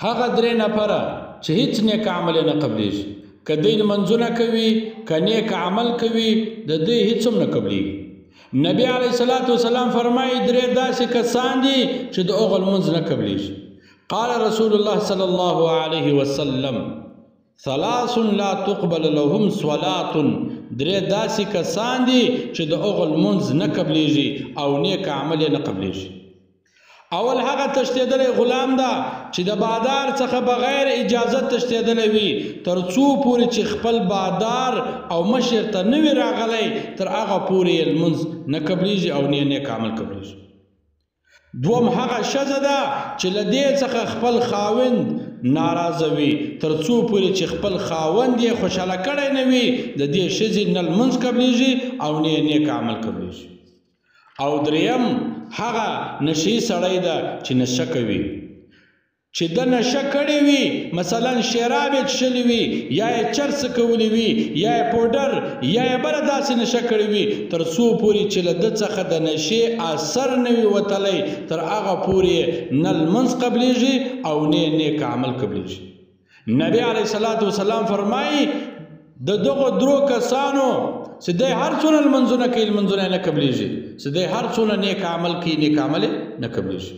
هغه درې نفره چې هیڅ نیک عمل نه قبلیږي، که دوی لمونځونه کوي که نیک عمل کوي د دوی هیڅ هم نه قبلیږي. نبی علیه الصلاة والسلام فرمایي درې داسې کسان دي چې د هغو لمونځ نه قبلیږي. قال رسول الله صلی الله علیه وسلم ثلاث لا تقبل لهم صلاة، درې داسې کسان دي چې د هغو لمونځ نه قبلیږي او نیک عمل یې نه قبلیږي. اول هغه تښتېدلی غلام ده چې د بادار څخه بغیر اجازه تښتېدلی وي، تر څو پورې چې خپل بادار او مشر ته نه وي راغلی تر هغه پورې یې لمونځ نه قبلیږي او نه یې نیک عمل قبلیږي. دوم هغه ښځه ده چې له دې څخه خپل خاوند ناراضه وي، تر څو پورې چې خپل خاوند یې خوشحاله کړی نه وي د دې ښځې نه لمونځ قبلیږي او نه یې نیک عمل قبلیږي. او دریم هغه نشي سړی ده چې نشه کوي، چې د نشه کړې وي، مثلا شراب یې څښلي وي یا یې چرس کولی وي یا یې پوډر یا یې بله داسې نشه کړې وي، تر څو پورې چې له ده څخه د نشې اثر نه وي وتلی تر هغه پورې نه لمونځ قبلیږي او نه یې نیک عمل قبلیږي. نبی علیه الصلاة والسلام فرمایي د دغو درو کسانو چې دی هر څونه لمونځونه کوي لمونځونه یې نه قبلیږي، چې دی هر څونه نیک عمل کوي نیک عمل یې نه قبلیږي.